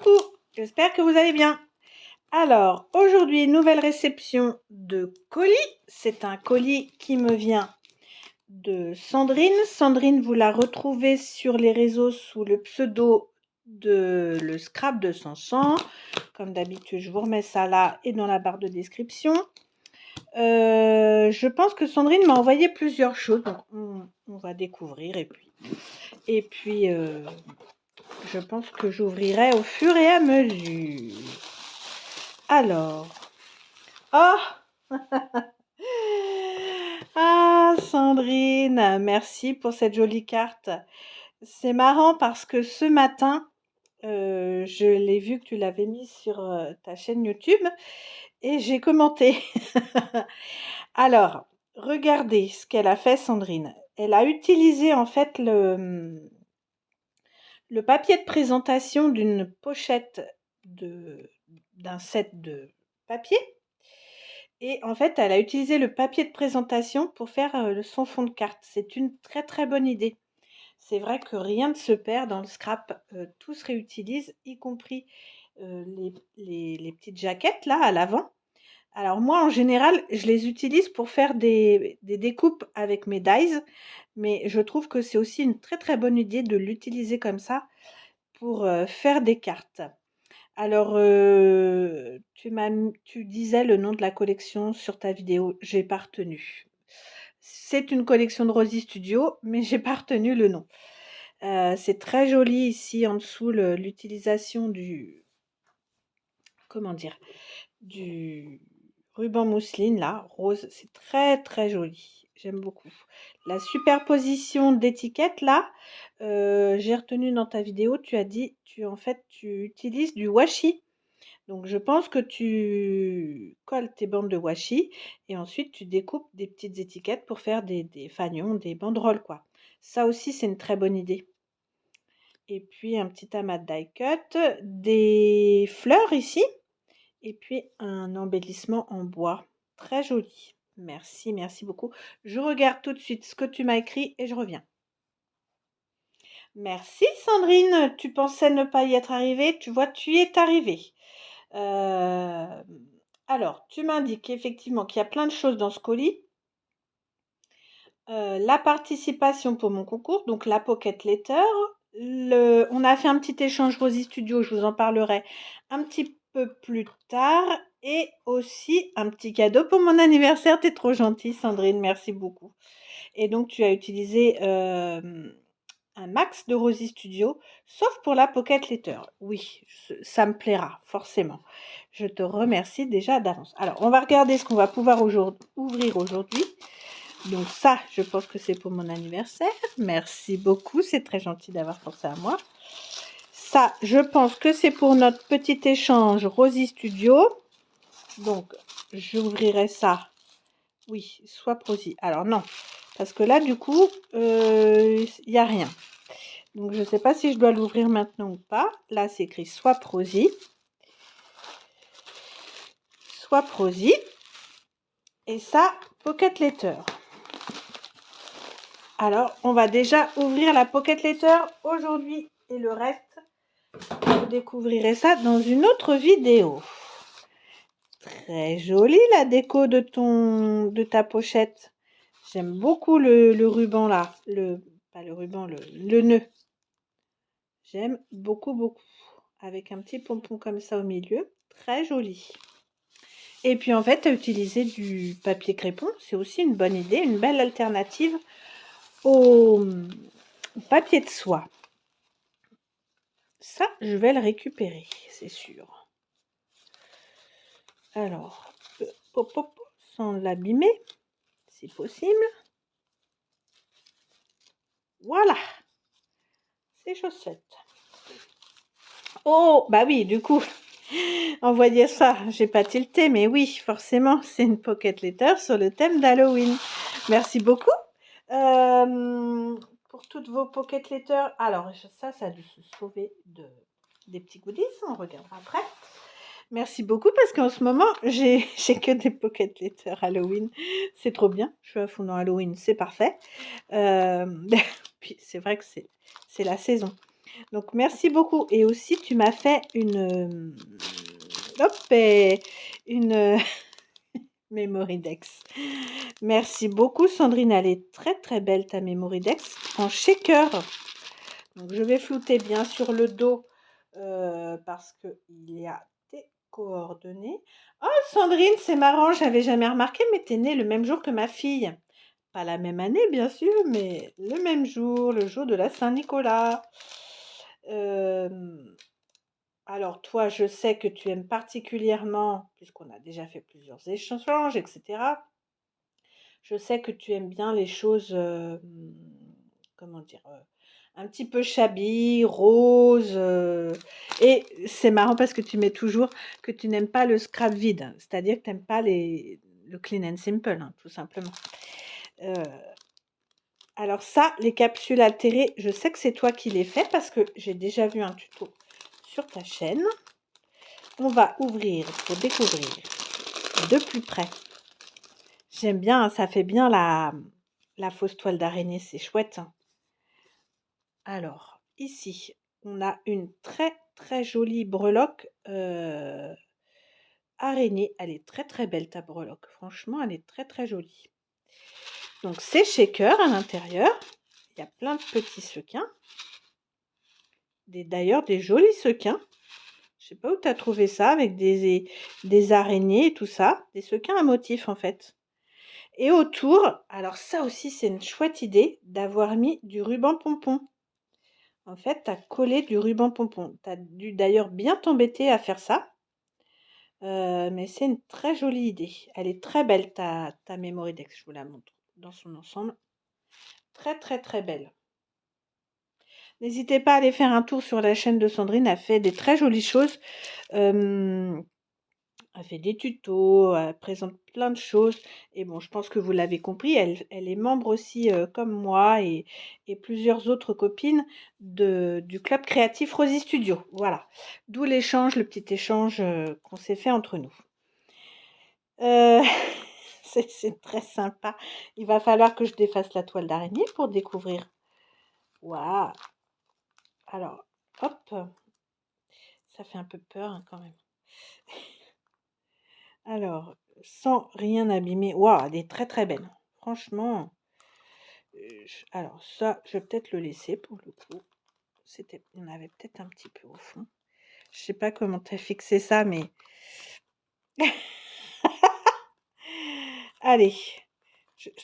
Coucou, j'espère que vous allez bien. Alors, aujourd'hui, nouvelle réception de colis. C'est un colis qui me vient de Sandrine. Sandrine, vous la retrouvez sur les réseaux sous le pseudo de le scrap de Sansan. Comme d'habitude, je vous remets ça là et dans la barre de description. Je pense que Sandrine m'a envoyé plusieurs choses, donc on va découvrir et puis je pense que j'ouvrirai au fur et à mesure. Alors, oh ah Sandrine, merci pour cette jolie carte. C'est marrant parce que ce matin, je l'ai vu que tu l'avais mis sur ta chaîne YouTube et j'ai commenté. Alors, regardez ce qu'elle a fait, Sandrine. Elle a utilisé en fait le papier de présentation d'une pochette d'un set de papier. Et en fait, elle a utilisé le papier de présentation pour faire son fond de carte. C'est une très très bonne idée. C'est vrai que rien ne se perd dans le scrap. Tout se réutilise, y compris les petites jaquettes là à l'avant. Alors moi, en général, je les utilise pour faire des découpes avec mes dies. Mais je trouve que c'est aussi une très très bonne idée de l'utiliser comme ça pour faire des cartes. Alors, tu disais le nom de la collection sur ta vidéo, j'ai pas retenu. C'est une collection de Rosy Studio, mais j'ai pas retenu le nom. C'est très joli ici en dessous l'utilisation comment dire, du ruban mousseline là, rose, c'est très très joli. J'aime beaucoup. La superposition d'étiquettes là, j'ai retenu dans ta vidéo, tu as dit, en fait, tu utilises du washi. Donc je pense que tu colles tes bandes de washi et ensuite tu découpes des petites étiquettes pour faire des fanions, des banderoles quoi. Ça aussi c'est une très bonne idée. Et puis un petit amas de die cut, des fleurs ici et puis un embellissement en bois. Très joli. Merci, merci beaucoup. Je regarde tout de suite ce que tu m'as écrit et je reviens. Merci Sandrine, tu pensais ne pas y être arrivée, tu vois, tu y es arrivée. Alors, tu m'indiques effectivement qu'il y a plein de choses dans ce colis. La participation pour mon concours, donc la pocket letter. On a fait un petit échange Rosy Studio, je vous en parlerai un petit peu plus tard. Et aussi un petit cadeau pour mon anniversaire. T'es trop gentille, Sandrine, merci beaucoup. Et donc, tu as utilisé un max de Rosy Studio, sauf pour la pocket letter. Oui, ça me plaira, forcément. Je te remercie déjà d'avance. Alors, on va regarder ce qu'on va pouvoir ouvrir aujourd'hui. Donc ça, je pense que c'est pour mon anniversaire. Merci beaucoup, c'est très gentil d'avoir pensé à moi. Ça, je pense que c'est pour notre petit échange Rosy Studio. Donc, j'ouvrirai ça. Oui, soit Rosy. Alors non, parce que là, du coup, il n'y a rien. Donc, je ne sais pas si je dois l'ouvrir maintenant ou pas. Là, c'est écrit soit Rosy. Soit Rosy. Et ça, pocket letter. Alors, on va déjà ouvrir la pocket letter aujourd'hui et le reste, vous découvrirez ça dans une autre vidéo. Très jolie la déco de ta pochette. J'aime beaucoup le ruban là, pas le ruban, le nœud. J'aime beaucoup, beaucoup. Avec un petit pompon comme ça au milieu. Très joli. Et puis en fait, utiliser du papier crépon, c'est aussi une bonne idée, une belle alternative au papier de soie. Ça, je vais le récupérer, c'est sûr. Alors, sans l'abîmer, si possible. Voilà, ces chaussettes. Oh, bah oui, du coup, envoyer ça, j'ai pas tilté, mais oui, forcément, c'est une pocket letter sur le thème d'Halloween. Merci beaucoup pour toutes vos pocket letters. Alors, ça a dû se sauver des petits goodies, on regardera après. Merci beaucoup parce qu'en ce moment, j'ai que des pocket letters Halloween. C'est trop bien. Je suis à fond dans Halloween, c'est parfait. Puis c'est vrai que c'est la saison. Donc merci beaucoup et aussi tu m'as fait hop et une Memory Dex. Merci beaucoup Sandrine, elle est très très belle ta Memory Dex en shaker. Donc je vais flouter bien sur le dos parce qu'il y a tes coordonnées. Oh Sandrine, c'est marrant, j'avais jamais remarqué, mais tu es née le même jour que ma fille. Pas la même année bien sûr, mais le même jour, le jour de la Saint-Nicolas. Alors toi, je sais que tu aimes particulièrement, puisqu'on a déjà fait plusieurs échanges, etc. Je sais que tu aimes bien les choses, comment dire, un petit peu shabby, rose. Et c'est marrant parce que tu mets toujours que tu n'aimes pas le scrap vide, c'est-à-dire que tu n'aimes pas le clean and simple, hein, tout simplement. Euh, alors ça, les capsules altérées, je sais que c'est toi qui les fais parce que j'ai déjà vu un tuto sur ta chaîne. On va ouvrir pour découvrir de plus près. J'aime bien, ça fait bien la fausse toile d'araignée, c'est chouette. Alors, ici, on a une très très jolie breloque araignée. Elle est très très belle ta breloque. Franchement, elle est très très jolie. Donc, c'est shaker à l'intérieur. Il y a plein de petits sequins. D'ailleurs, des jolis sequins. Je sais pas où tu as trouvé ça avec des araignées et tout ça. Des sequins à motifs en fait. Et autour, alors ça aussi c'est une chouette idée d'avoir mis du ruban pompon. En fait, tu as collé du ruban pompon. Tu as dû d'ailleurs bien t'embêter à faire ça. Mais c'est une très jolie idée. Elle est très belle ta Memory Dex, je vous la montre dans son ensemble. Très très très belle. N'hésitez pas à aller faire un tour sur la chaîne de Sandrine, elle fait des très jolies choses. Elle fait des tutos, elle présente plein de choses. Et bon, je pense que vous l'avez compris, elle est membre aussi comme moi et plusieurs autres copines du club créatif Rosy Studio. Voilà. D'où l'échange, le petit échange qu'on s'est fait entre nous. Euh, c'est très sympa. Il va falloir que je défasse la toile d'araignée pour découvrir. Waouh! Alors, hop. Ça fait un peu peur hein, quand même. Alors, sans rien abîmer. Waouh, elle est très très belle. Franchement. Alors ça, je vais peut-être le laisser pour le coup. Il y en avait peut-être un petit peu au fond. Je sais pas comment tu as fixé ça, mais... Allez.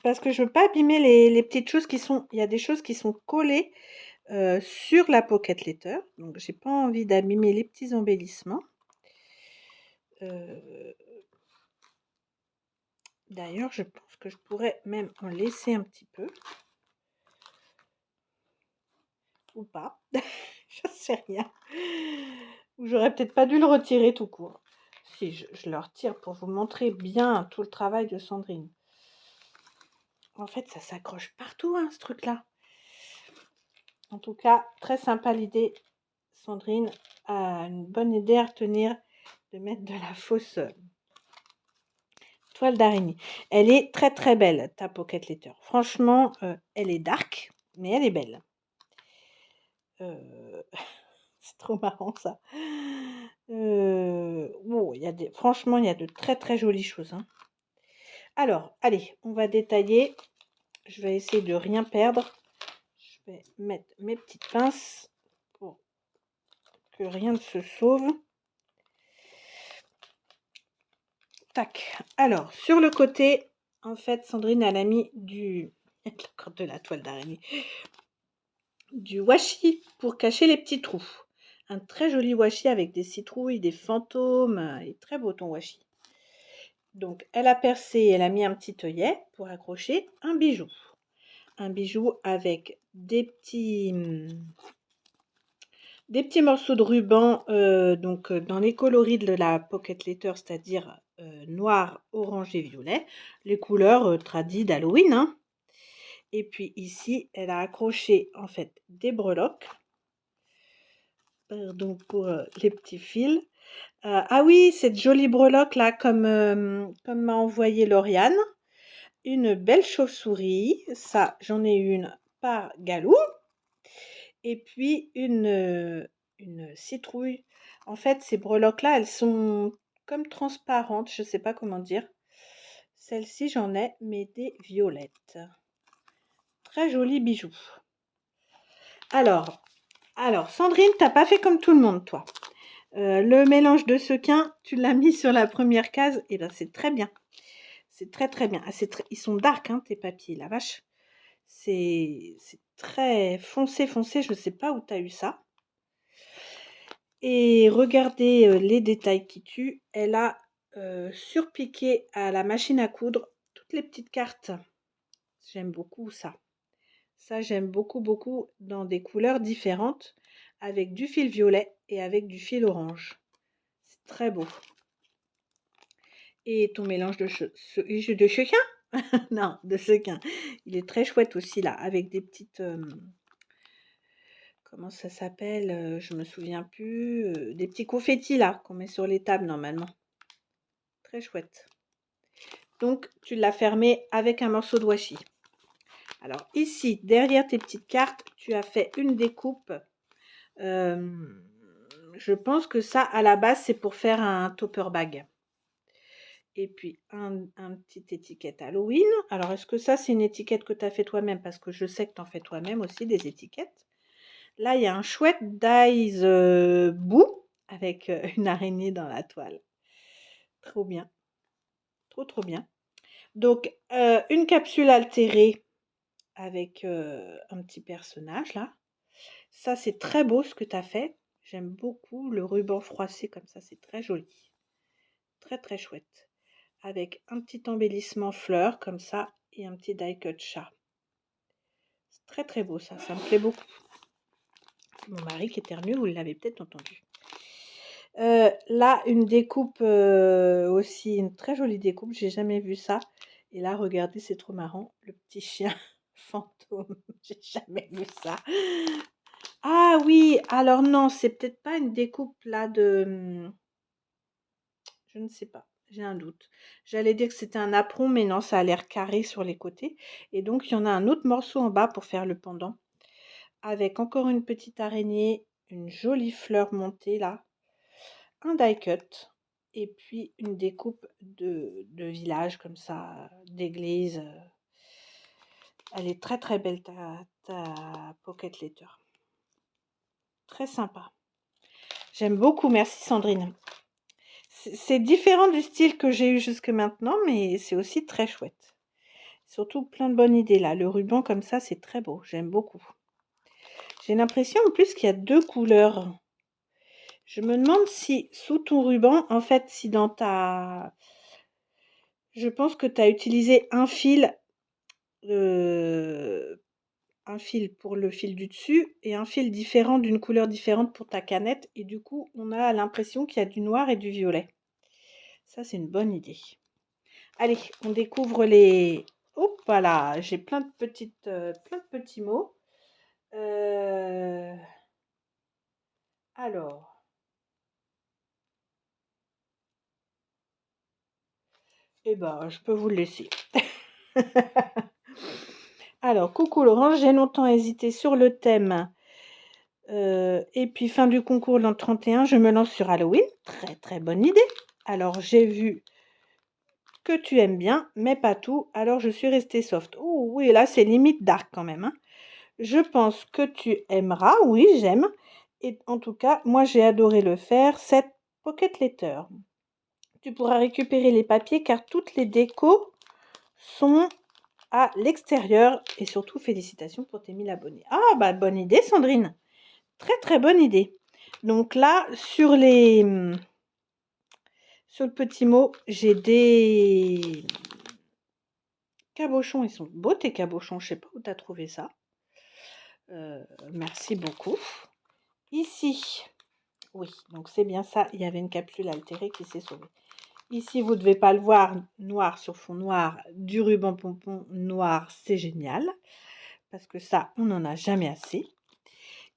Parce que je veux pas abîmer les petites choses qui sont... Il y a des choses qui sont collées sur la pocket letter. Donc, j'ai pas envie d'abîmer les petits embellissements. D'ailleurs, je pense que je pourrais même en laisser un petit peu. Ou pas. Je sais rien. Ou j'aurais peut-être pas dû le retirer tout court. Si, je le retire pour vous montrer bien tout le travail de Sandrine. En fait, ça s'accroche partout, hein, ce truc-là. En tout cas, très sympa l'idée. Sandrine a une bonne idée à retenir de mettre de la fausse toile d'araignée. Elle est très très belle, ta pocket letter. Franchement, elle est dark, mais elle est belle. C'est trop marrant ça. Franchement, il y a de très très jolies choses. Hein. Alors, allez, on va détailler. Je vais essayer de rien perdre. Je vais mettre mes petites pinces pour que rien ne se sauve. Tac. Alors, sur le côté, en fait, Sandrine, elle a mis de la toile d'araignée. Du washi pour cacher les petits trous. Un très joli washi avec des citrouilles, des fantômes. Il est très beau ton washi. Donc, elle a percé, elle a mis un petit œillet pour accrocher un bijou. Un bijou avec des petits morceaux de ruban dans les coloris de la pocket letter, c'est-à-dire noir, orange et violet, les couleurs tradies d'Halloween. Hein. Et puis ici, elle a accroché en fait des breloques. Pardon pour les petits fils. Ah oui, cette jolie breloque là, comme m'a envoyé Lauriane. Une belle chauve-souris. Ça, j'en ai une par Galou. et puis une citrouille. En fait, ces breloques-là, elles sont comme transparentes, je ne sais pas comment dire. Celle-ci, j'en ai, mais des violettes. Très joli bijou. Alors, Sandrine, t'as pas fait comme tout le monde, toi. Le mélange de sequins, tu l'as mis sur la première case, et ben c'est très bien. C'est très très bien. Ah, ils sont dark, hein, tes papiers, la vache. C'est très foncé, foncé. Je ne sais pas où tu as eu ça. Et regardez les détails qui tuent. Elle a surpiqué à la machine à coudre toutes les petites cartes. J'aime beaucoup ça. Ça, j'aime beaucoup, beaucoup dans des couleurs différentes, avec du fil violet et avec du fil orange. C'est très beau. Et ton mélange de sequins non, de sequins. Il est très chouette aussi là, avec des petites... comment ça s'appelle? Je me souviens plus. Des petits confettis là, qu'on met sur les tables normalement. Très chouette. Donc, tu l'as fermé avec un morceau de washi. Alors ici, derrière tes petites cartes, tu as fait une découpe. Je pense que ça, à la base, c'est pour faire un topper bag. Et puis, un petite étiquette Halloween. Alors, est-ce que ça, c'est une étiquette que tu as fait toi-même? Parce que je sais que tu en fais toi-même aussi, des étiquettes. Là, il y a un chouette dies bout avec une araignée dans la toile. Trop bien. Trop, trop bien. Donc, une capsule altérée avec un petit personnage là. Ça, c'est très beau ce que tu as fait. J'aime beaucoup le ruban froissé comme ça. C'est très joli. Très, très chouette. Avec un petit embellissement fleur comme ça et un petit die cut chat. C'est très, très beau ça. Ça me plaît beaucoup. Mon mari qui éternue, vous l'avez peut-être entendu. Là, une découpe aussi, une très jolie découpe, j'ai jamais vu ça. Et là, regardez, c'est trop marrant, le petit chien fantôme, j'ai jamais vu ça. Ah oui, alors non, c'est peut-être pas une découpe là de... Je ne sais pas, j'ai un doute. J'allais dire que c'était un apron, mais non, ça a l'air carré sur les côtés. Et donc, il y en a un autre morceau en bas pour faire le pendant. Avec encore une petite araignée, une jolie fleur montée là. Un die cut et puis une découpe de village comme ça, d'église. Elle est très très belle ta pocket letter. Très sympa. J'aime beaucoup, merci Sandrine. C'est différent du style que j'ai eu jusque maintenant, mais c'est aussi très chouette. Surtout plein de bonnes idées là. Le ruban comme ça, c'est très beau. J'aime beaucoup. J'ai l'impression en plus qu'il y a deux couleurs. Je me demande si sous ton ruban, en fait, si dans ta... Je pense que tu as utilisé un fil pour le fil du dessus et un fil différent d'une couleur différente pour ta canette. Et du coup, on a l'impression qu'il y a du noir et du violet. Ça, c'est une bonne idée. Allez, on découvre les... Hop, voilà, j'ai plein de petits mots. Alors... Eh ben, je peux vous le laisser. Alors, coucou Laurence, j'ai longtemps hésité sur le thème. Et puis, fin du concours l'an 31, je me lance sur Halloween. Très, très bonne idée. Alors, j'ai vu que tu aimes bien, mais pas tout. Alors, je suis restée soft. Oh oui, là, c'est limite dark quand même, hein. Je pense que tu aimeras. Oui, j'aime. Et en tout cas, moi, j'ai adoré le faire. Cette pocket letter. Tu pourras récupérer les papiers car toutes les décos sont à l'extérieur. Et surtout, félicitations pour tes 1000 abonnés. Ah, bah, bonne idée, Sandrine. Très, très bonne idée. Donc là, sur le petit mot, j'ai des cabochons. Ils sont beaux, tes cabochons. Je ne sais pas où tu as trouvé ça. Merci beaucoup. Ici, oui, donc c'est bien ça. Il y avait une capsule altérée qui s'est sauvée. Ici, vous ne devez pas le voir, noir sur fond noir, du ruban pompon noir, c'est génial. Parce que ça, on n'en a jamais assez.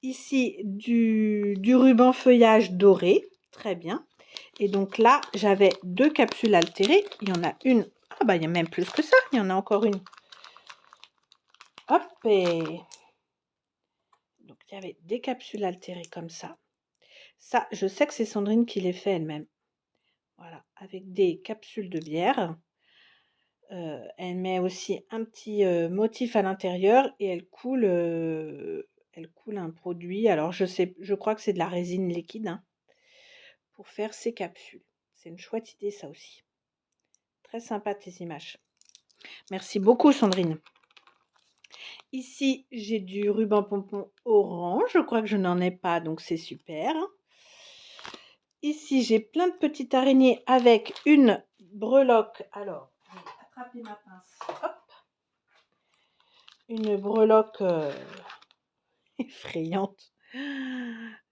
Ici, du ruban feuillage doré, très bien. Et donc là, j'avais deux capsules altérées. Il y en a une, ah bah il y a même plus que ça, il y en a encore une. Hop, et donc Donc, il y avait des capsules altérées comme ça. Ça, je sais que c'est Sandrine qui les fait elle-même. Voilà, avec des capsules de bière. Elle met aussi un petit motif à l'intérieur et elle coule un produit. Alors, je crois que c'est de la résine liquide hein, pour faire ces capsules. C'est une chouette idée, ça aussi. Très sympa tes images. Merci beaucoup, Sandrine. Ici, j'ai du ruban pompon orange. Je crois que je n'en ai pas, donc c'est super. Ici, j'ai plein de petites araignées avec une breloque. Alors, je vais attraper ma pince. Hop. Une breloque effrayante.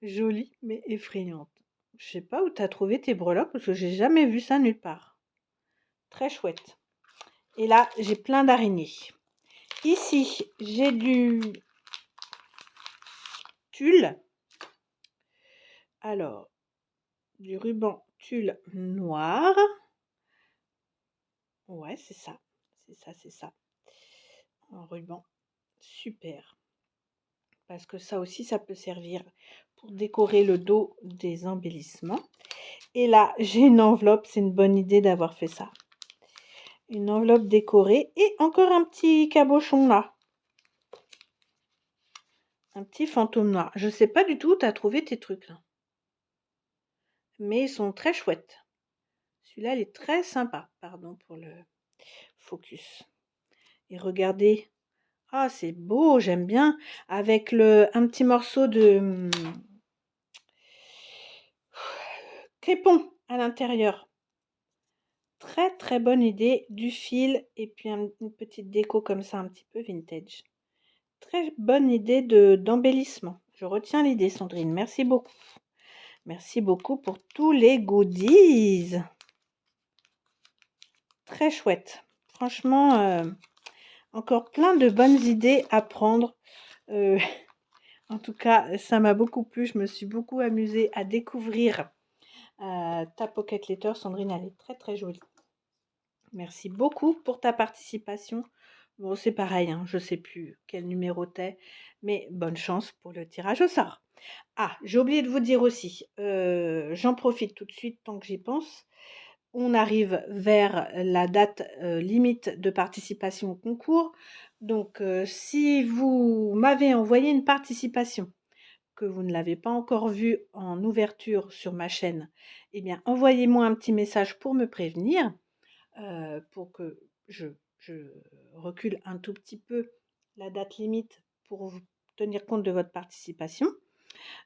Jolie, mais effrayante. Je sais pas où tu as trouvé tes breloques parce que j'ai jamais vu ça nulle part. Très chouette. Et là, j'ai plein d'araignées. Ici, j'ai du tulle. Alors, du ruban tulle noir. Ouais, c'est ça. C'est ça, c'est ça. Un ruban. Super. Parce que ça aussi, ça peut servir pour décorer le dos des embellissements. Et là, j'ai une enveloppe. C'est une bonne idée d'avoir fait ça. Une enveloppe décorée. Et encore un petit cabochon là. Un petit fantôme noir. Je ne sais pas du tout où tu as trouvé tes trucs là. Mais ils sont très chouettes. Celui-là, il est très sympa. Pardon pour le focus. Et regardez. Ah, c'est beau, j'aime bien. Avec un petit morceau de crépon à l'intérieur. Très très bonne idée. Du fil et puis une petite déco comme ça, un petit peu vintage. Très bonne idée d'embellissement. Je retiens l'idée, Sandrine. Merci beaucoup. Merci beaucoup pour tous les goodies. Très chouette. Franchement, encore plein de bonnes idées à prendre. En tout cas, ça m'a beaucoup plu. Je me suis beaucoup amusée à découvrir ta pocket letter. Sandrine, elle est très très jolie. Merci beaucoup pour ta participation. Bon, c'est pareil, hein, je ne sais plus quel numéro t'es, mais bonne chance pour le tirage au sort. Ah, j'ai oublié de vous dire aussi, j'en profite tout de suite tant que j'y pense. On arrive vers la date limite de participation au concours. Donc, si vous m'avez envoyé une participation, que vous ne l'avez pas encore vue en ouverture sur ma chaîne, eh bien, envoyez-moi un petit message pour me prévenir, pour que je recule un tout petit peu la date limite pour tenir compte de votre participation.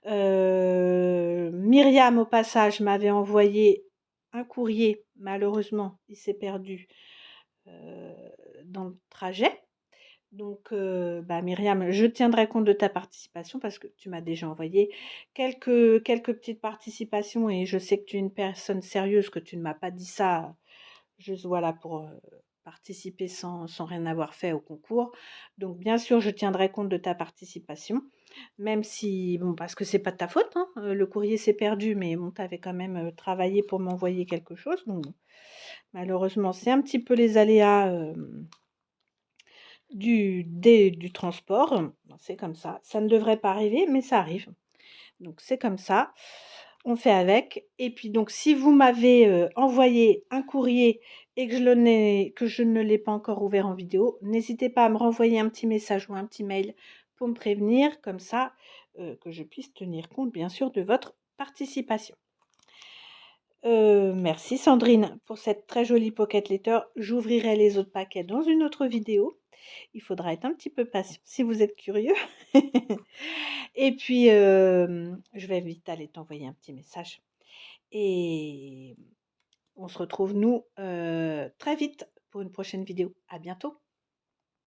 Myriam, au passage, m'avait envoyé un courrier. Malheureusement, il s'est perdu dans le trajet. Donc, Myriam, je tiendrai compte de ta participation parce que tu m'as déjà envoyé quelques petites participations et je sais que tu es une personne sérieuse, que tu ne m'as pas dit ça juste voilà pour participer sans rien avoir fait au concours. Donc, bien sûr, je tiendrai compte de ta participation. Même si, bon, parce que c'est pas de ta faute, hein, le courrier s'est perdu, mais bon, tu avais quand même travaillé pour m'envoyer quelque chose. Donc, malheureusement, c'est un petit peu les aléas du transport. C'est comme ça. Ça ne devrait pas arriver, mais ça arrive. Donc, c'est comme ça. On fait avec. Et puis, donc, si vous m'avez envoyé un courrier et que je ne l'ai pas encore ouvert en vidéo, n'hésitez pas à me renvoyer un petit message ou un petit mail pour me prévenir, comme ça, que je puisse tenir compte, bien sûr, de votre participation. Merci Sandrine pour cette très jolie pocket letter. J'ouvrirai les autres paquets dans une autre vidéo. Il faudra être un petit peu patient si vous êtes curieux. Et puis, je vais vite aller t'envoyer un petit message. Et on se retrouve, nous, très vite pour une prochaine vidéo. À bientôt.